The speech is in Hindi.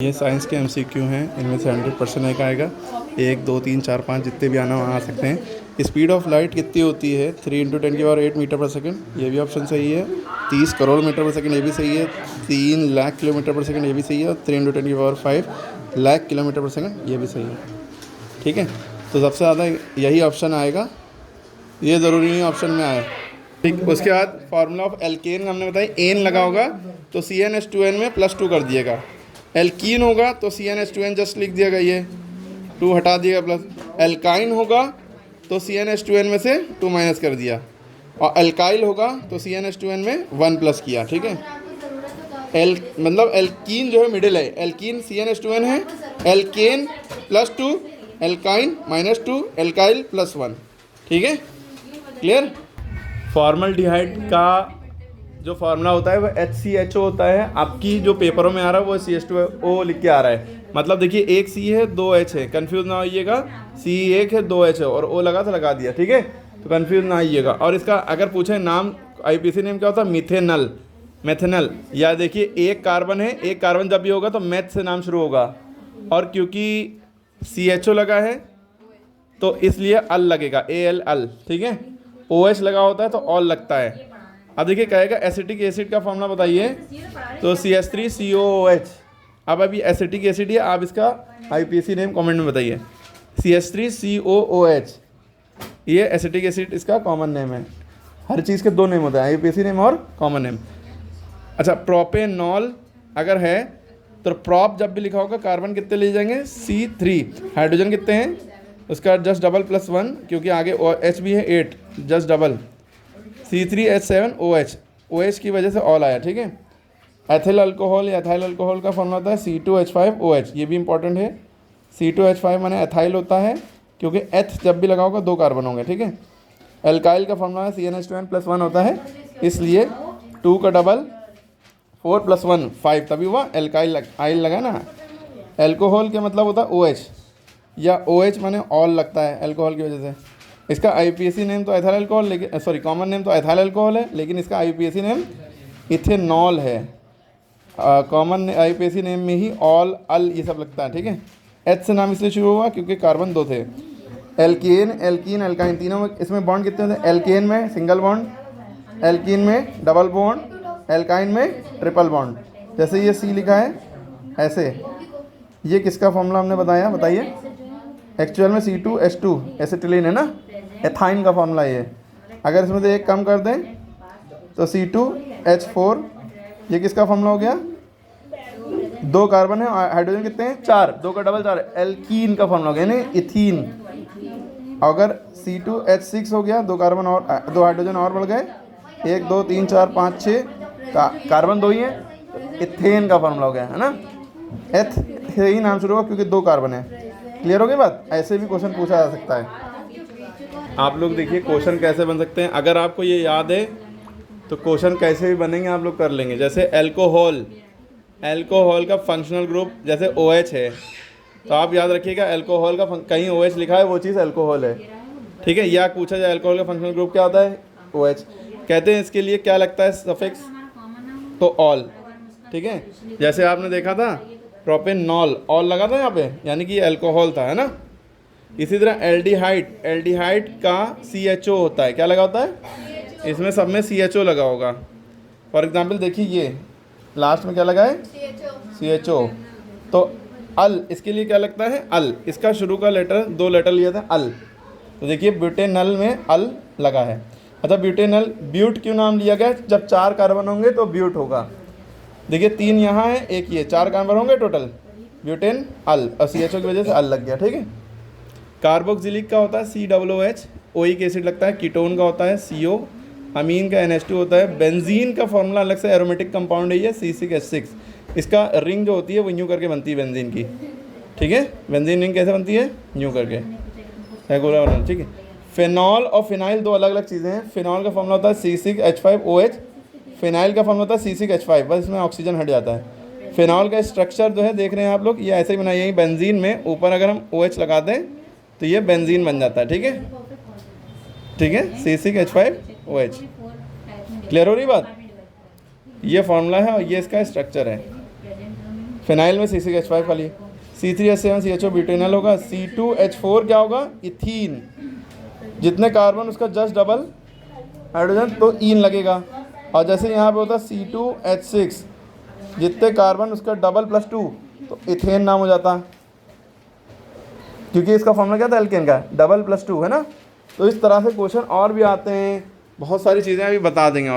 ये साइंस के एमसीक्यू हैं, इनमें से 100% एक आएगा। 1 2 3 4 5 जितने भी आना वहाँ आ सकते हैं। स्पीड ऑफ लाइट कितनी होती है? 3 × 10⁸ मीटर पर सेकंड, ये भी ऑप्शन सही है। 30 करोड़ मीटर पर सेकंड, ये भी सही है। 3 लाख किलोमीटर पर सेकंड, ये भी सही है। और 3 × 10⁵ लाख किलोमीटर पर सेकंड, ये भी सही है। ठीक है, तो सबसे ज़्यादा यही ऑप्शन आएगा, ये ज़रूरी नहीं ऑप्शन में आए। ठीक, उसके बाद फार्मूला ऑफ एल्केन हमने बताया, एन लगा होगा तो CnH2n में +2 कर दिएगा। एल्कीन होगा तो CnH2n जस्ट लिख दिएगा, ये 2 हटा दिएगा प्लस। एल्काइन होगा तो CnH2n में से 2 माइनस कर दिया। और एल्काइल होगा तो CnH2n में 1 प्लस किया। ठीक है, मतलब एल्कीन जो है मिडिल है, एल्कीन CnH2n है, एल्केन +2, एल्काइन -2, एल्काइल +1। ठीक है, क्लियर। फॉर्मल्डिहाइड का जो फार्मूला होता है वो HCHO होता है। आपकी जो पेपरों में आ रहा है वो CH2O लिख के आ रहा है। मतलब देखिए, एक C है 2 H है, कन्फ्यूज़ ना होइएगा। C एक है 2 H है और O लगा तो लगा दिया। ठीक है, तो कन्फ्यूज़ ना आइएगा। और इसका अगर पूछे नाम, IPC नेम क्या होता है? मिथेनल, मेथेनल। या देखिए, एक कार्बन है, एक कार्बन जब भी होगा तो मैथ से नाम शुरू होगा। और क्योंकि CHO लगा है तो इसलिए अल लगेगा, AL अल। ठीक है, OH लगा होता है तो ऑल लगता है। अब देखिए, कहेगा एसिटिक एसिड का फॉर्मूला बताइए, तो CH3COOH। अब अभी एसिटिक एसिड है, आप इसका IPC नेम कमेंट में बताइए। CH3COOH, ये एसिटिक एसिड इसका कॉमन नेम है। हर चीज़ के 2 नेम होते हैं, IPC नेम और कॉमन नेम। अच्छा, प्रोपेनॉल अगर है तो प्रॉप जब भी लिखा होगा कार्बन कितने ले जाएंगे? C3। हाइड्रोजन कितने हैं? उसका जस्ट डबल +1, क्योंकि आगे H भी है 8, जस्ट डबल। C3H7OH, OH की वजह से ऑल आया। ठीक है, एथिल अल्कोहल या एथाइल अल्कोहल का फॉर्मूला होता है C2H5OH, ये भी इंपॉर्टेंट है। C2H5 माने एथाइल होता है, क्योंकि एथ जब भी लगा होगा 2 कार्बन होंगे। ठीक है, एल्काइल का फॉर्मूला है CnH2n +1 होता है, इसलिए 2 का डबल 4 + 1 5, तभी हुआ एल्काइल। आइल लगा ना। एल्कोहल का मतलब होता है OH, या OH माने ऑल लगता है एल्कोहल की वजह से। इसका IPC नेम तो एथाइल अल्कोहल, लेकिन सॉरी कॉमन नेम तो एथाइल अल्कोहल है, लेकिन इसका IPC नेम इथेनॉल है। कॉमन IPC नेम में ही ऑल अल ये सब लगता है। ठीक है, H से नाम इसलिए शुरू हुआ क्योंकि कार्बन 2 थे। एल्केन, एल्कीन, एल्काइन, तीनों में इसमें बॉन्ड कितने होते हैं? एल्केन में सिंगल बॉन्ड, एल्कीन में डबल बॉन्ड, एल्काइन में ट्रिपल बॉन्ड। जैसे ये C लिखा है ऐसे, ये किसका फॉर्मूला हमने बताया? बताइए। एक्चुअल में C2H2 एसिटिलीन है ना, एथाइन का फॉर्मूला ये। अगर इसमें से एक कम कर दें तो C2H4, ये किसका फॉर्मूला हो गया? 2 कार्बन है, हाइड्रोजन कितने हैं? 4, 2 का डबल 4, एल्कीन का फॉर्मूला हो गया, यानी इथीन। अगर C2H6 हो गया, 2 कार्बन और 2 हाइड्रोजन और बढ़ गए, 1 2 3 4 5 6 कार्बन 2 ही है, इथेन का फॉर्मूला हो गया, है ना। एथ से ही नाम शुरू होगा क्योंकि 2 कार्बन है। क्लियर हो गई बात? ऐसे भी क्वेश्चन पूछा जा सकता है। आप लोग देखिए क्वेश्चन कैसे बन सकते हैं। अगर आपको ये याद है तो क्वेश्चन कैसे भी बनेंगे आप लोग कर लेंगे। जैसे एल्कोहल, एल्कोहल का फंक्शनल ग्रुप जैसे OH है, तो आप याद रखिएगा एल्कोहल का कहीं OH लिखा है वो चीज़ एल्कोहल है। ठीक है, या पूछा जाए एल्कोहल का फंक्शनल ग्रुप क्या होता है? OH। कहते हैं इसके लिए क्या लगता है सफिक्स? तो ऑल। ठीक है, जैसे आपने देखा था प्रोपेनॉल, ऑल लगा था यहाँ पे, यानी कि अल्कोहल था, है ना। इसी तरह एल्डिहाइड, एल्डिहाइड का CHO होता है, क्या लगा होता है? इसमें सब में CHO लगा होगा। फॉर एग्जांपल देखिए, ये लास्ट में क्या लगा है? CHO। तो अल, इसके लिए क्या लगता है? अल। इसका शुरू का लेटर 2 लेटर लिया था, अल। तो देखिए ब्यूटेनल में अल लगा है। अच्छा, ब्यूटेनल, ब्यूट क्यों नाम लिया गया? जब 4 कार्बन होंगे तो ब्यूट होगा। देखिए 3 यहाँ है, 1 ये, 4 कार्बन होंगे टोटल, ब्यूटेन अल, और CHO की वजह से अल लग गया। ठीक है, कार्बोक्सिलिक का होता है COOH, ओइक एसिड लगता है, कीटोन का होता है CO, अमीन का NH2 होता है। बेंजीन का फॉर्मूला अलग से एरोमेटिक कंपाउंड है ये C6H6। इसका रिंग जो होती है वो यूँ करके बनती है बेंजीन की। ठीक है, बेंजीन रिंग कैसे बनती है? यूँ करके, रेगुलर बना। ठीक है, फिनॉल और फिनाइल 2 अलग अलग चीज़ें हैं। फिनॉल का फॉर्मूला होता है C6H5OH, फिनाइल का फॉर्मूला होता है C6H5, बस इसमें ऑक्सीजन हट जाता है। फिनॉल का स्ट्रक्चर जो है देख रहे हैं आप लोग, ये ऐसे ही बनाया है। बेंजीन में ऊपर अगर हम OH लगा दें तो ये बेंजीन बन जाता है। ठीक है, ठीक है, C6H5OH। क्लियर हो रही बात? ये फॉर्मूला है और ये इसका स्ट्रक्चर है। फिनाइल में C6H5 खाली, C3H7CHO ब्यूटेनॉल होगा, C2H4 क्या होगा, इथीन। जितने कार्बन उसका जस्ट डबल हाइड्रोजन तो ईन लगेगा। और जैसे यहाँ पे होता है C2H6, जितने कार्बन उसका डबल +2 तो इथेन नाम हो जाता, क्योंकि इसका फॉर्मूला क्या था एल्केन का, डबल +2 है ना। तो इस तरह से क्वेश्चन और भी आते हैं, बहुत सारी चीज़ें अभी बता देंगे और